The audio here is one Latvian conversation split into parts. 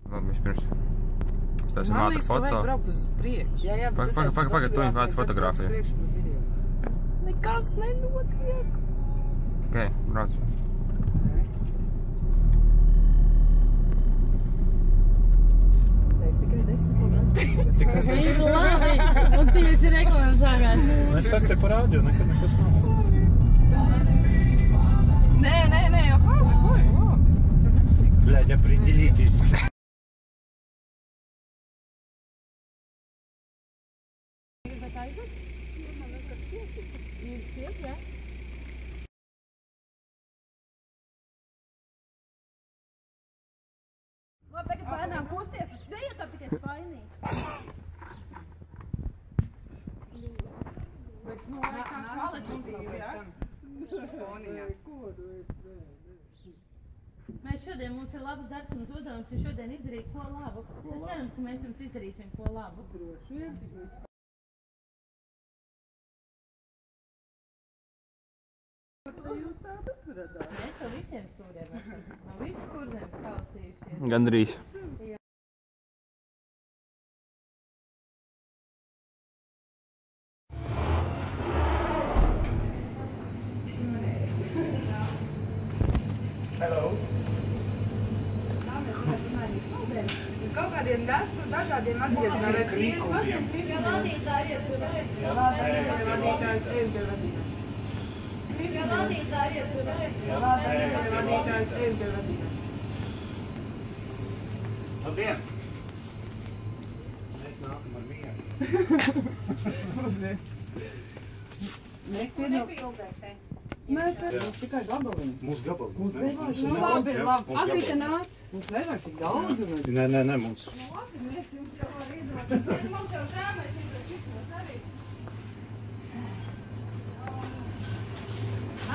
Labi, vispirms. Uztāsim ātru foto. Man liekas, ka vajag braukt uz priekšu. Jā, bet Pagaid, tu viņu fotografiju. Nekas nenotiek. Ok, brauc. Es tikai 10 km. Visu labi, un tieši reklāmas sākās. Es saku te parādīju, nekad nekas nav. Nē, ага, Блядь, определитесь. Labi, tagad bērnām kusties, nejiet tā tikai spainī. Bet, nu, kā kvalitatīvi, jā? Mēs šodien, mums ir labs darbs, mums uzdevums ir šodien izdarīt ko labu. Es ceru, ka mēs jums izdarīsim ko labu. Jūs tādu atradāt? Mēs jau visiem stūriem esam. No visu kurzēm salasījušies. Gandrīz. Hello. Kaut kādiem dažādiem atgriezieniem. Ja vadītāji ir tur. Ja vadītājs es biju vadītājs. Ja vadītāji ir tur. Ja vadītājs es biju vadītājs. Labdien! Mēs nākam ar mieru. Mēs pēdējām tikai gabaliņu. Mūsu gabaliņu. Mums nevajag. Nu, labi. Agrīte nāc. Mums nevajag tik daudz. Nē, mums. Nu labi, mēs jums jau var iedot. Mums jau žēl, mēs jums šitos arī.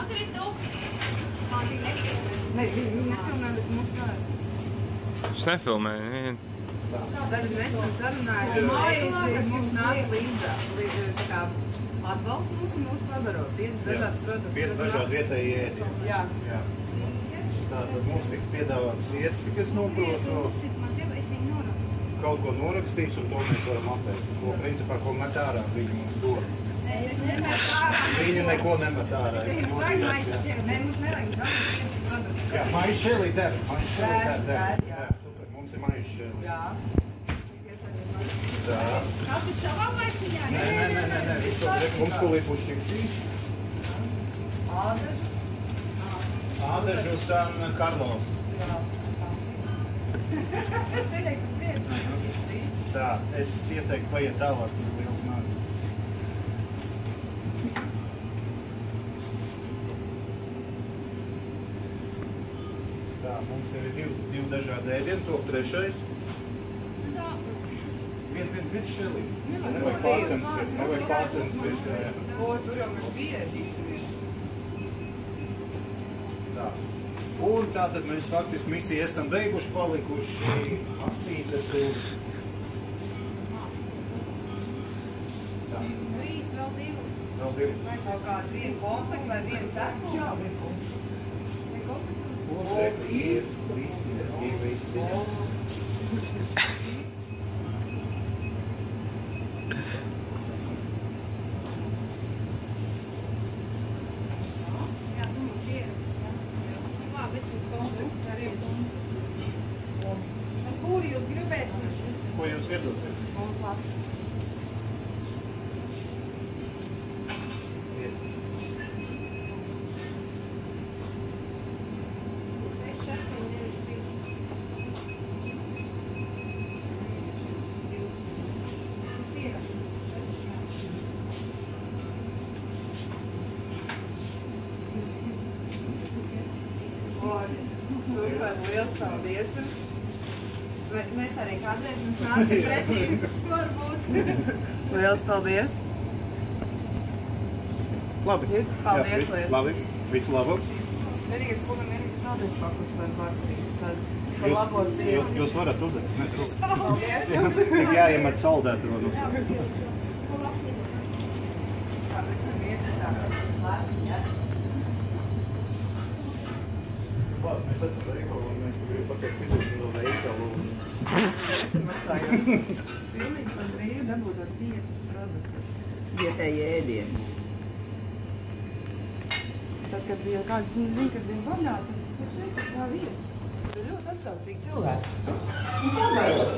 Agrītu. Mātī nefilmē. Nē, viņi nefilmē, bet mums vajag. Es nefilmēju. Tad mēs esam sarunājuši veikalā, kas mums nāk līdzā. Atbalsta mums un mūsu pabaro. 5 dažādas produktus. 5 dažādi vietēji ēdieni. Jā. Tātad mums tiks piedāvāts iersi, kas noprot kaut ko norakstīs, un to mēs varam apēst. Ko, principā, ko met ārā, viņi mums dod. Viņi neko nemet ārā. Nē, mums nevajag daudz produktus. Jā, maisa šēlī der. Jā, super. Mums ir maisa šēlī. Jā. Tā. Kas ir savā maisiņā? Nē. Mums tūlīt būs šķiktīs. Ādažus un Karlo. Tā, es ieteiktu paiet tālāk, tur liels nāc. Tā, mums ir divi dažādi ēdieni, top 3. Viens šelī. Nevajag pārcensties. Tur jau mēs pieēdīsimies. Tā. Un tātad mēs faktiski misiju esam beiguši, palikuši astītes uz... Tā. 3, vēl 2. Vēl 2. Vai kaut kāds viens konfekts vai viens cepurs? Jā, viens konfekts. Kur jūs gribēsiet? Ko jūs iedosiet? Mums labs. Super, liels paldies jums. Mēs arī kādreiz mums nāca pretī. Varbūt. Liels paldies. Labi. Paldies, Jā, labi. Visu labu. Vienīgais, ko man vienīgi saldēs pakus var pārtīk. Par labo sievu. Jūs varat uzēst, netrūkst. Paldies jums. Tik jāiemet saldēt to nosaukt. Kā mēs tam iet tā. Labi, jā. stāsts. Mēs esam veikalu un mēs gribam pateikt, ka izliksim no veikalu. Esam atstājumi. Pilnīgi par brīvu dabūtot 5 produktus. Vietēji ēdieni. Tad, kad bija kāds zina, kad bija badā, tad šeit tā vieta. Tur ir ļoti atsaucīgi cilvēki. Un pabailas.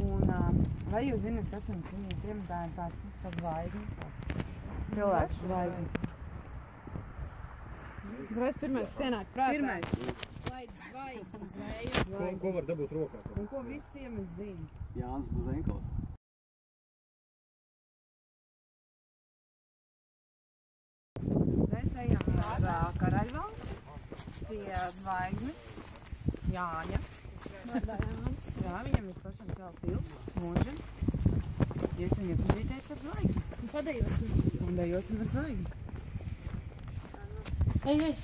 Un vai jūs zināt, kas jums viņa ciematā ir tāds zvaigznes? Cilvēks zvaigznes. Uzreiz pirmais sienāk prātā. Pirmais. Lai zvaigznes uzreiz. Ko var dabūt rokā? Un ko visi ciemats zina? Jānis Buzenkals. Mēs ejam uz Karaļvalsti pie zvaigznes Jāņa. Jā, viņam ir pašam savu pils, mūža. Iesim iepazīties ar zvaigzni. Un padejosim. Un dejosim ar zvaigzni. Ej, ej.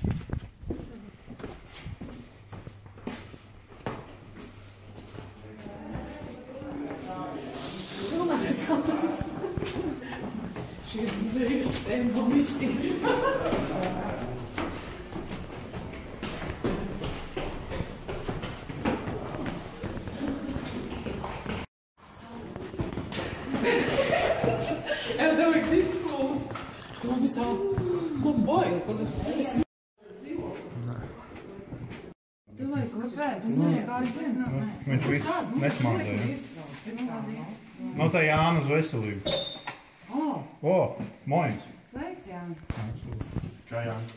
Viņš viss nesmādēja. Nu, tā Jāna uz veselību. O, Moins. Sveiks, Jāni. Čau, Jāni.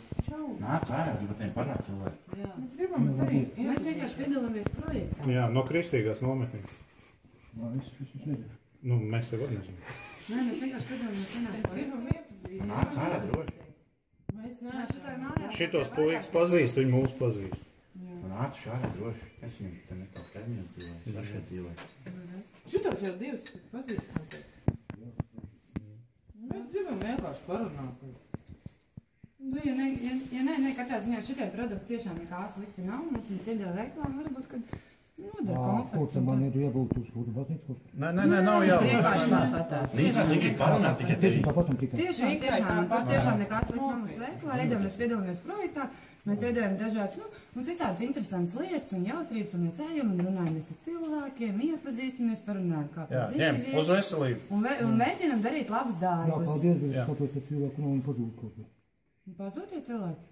Nāc ārā, gribatiem parunāt cilvēku. Mēs gribam darīt. Mēs vienkārši piedalāmies projektā. Jā, no kristīgās nometnīs. Nu, mēs jau var nezinām. Nē, mēs vienkārši piedalāmies vienā projektā. Nāc ārā, droši. Šitos puikas pazīst, viņi mūs pazīst. Nāc ārā, droši. Es viņam te netālu kaimiņos dzīvoju, dažie dzīvoju. Šitos jau divus pazīstam. Mēs gribam vienkārši parunāt. Nu, ja ne, katrā ziņā šitie produkti tiešām nekā slikti nav. Mums viņi ciedēja reklāmu, varbūt, kad nodara konfekts. Kur tam man ir iebūt uz kuru baznīcu? Nē, nav jau. Vienkārši tāpatās. Nīsnā, cik ir parunāt tikai tevi. Tāpatam tikai. Tiešām, tur tiešām nekā slikti nav mums veiklā. Edam, mēs piedalāmies projektā. Mēs veidojam dažādas, mums visādas interesantas lietas un jautrības, un mēs ejam un runājamies ar cilvēkiem, iepazīstamies, parunājam kā par dzīvi. Uz veselību. Un mēģinam darīt labus Jā, darbus. paldies, bet es skatos ar cilvēku, un pazūd kaut ko. Pazūtie cilvēki?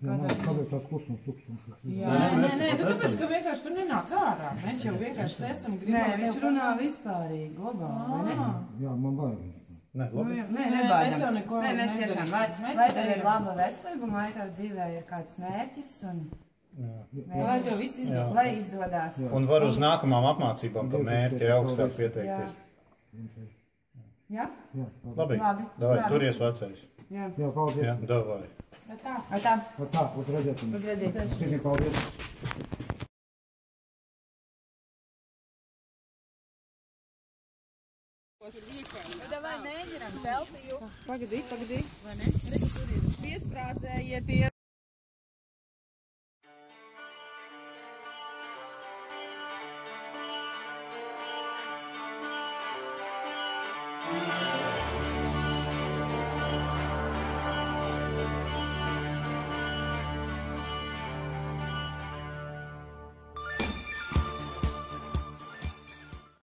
Kāpēc tās klusums, tukšums? Nē, nu tāpēc, ka vienkārši tu nenāc ārā. Mēs jau vienkārši te esam gribam. Nē, viņš runā vispārīgi, globāli, vai ne? Jā, man vajag. Nē, labi. Nē, nebaidam. Nē, mēs tiešām, vai tev ir laba veselība, un vai tev dzīvē ir kāds mērķis, un Vai tev viss izdevās? vai izdodās. Un var uz nākamām apmācībām pa mērķi augstāk pieteikties. Jā? Labi. Davai, turies vecais. Jā. Jā, paldies. Jā, davai. Tā. Tā, uz redzēšanu. Uz redzēšanos. Tikai paldies. Davai mēģinām selfiju. Pagadī. Vai ne? Piesprādzējieties.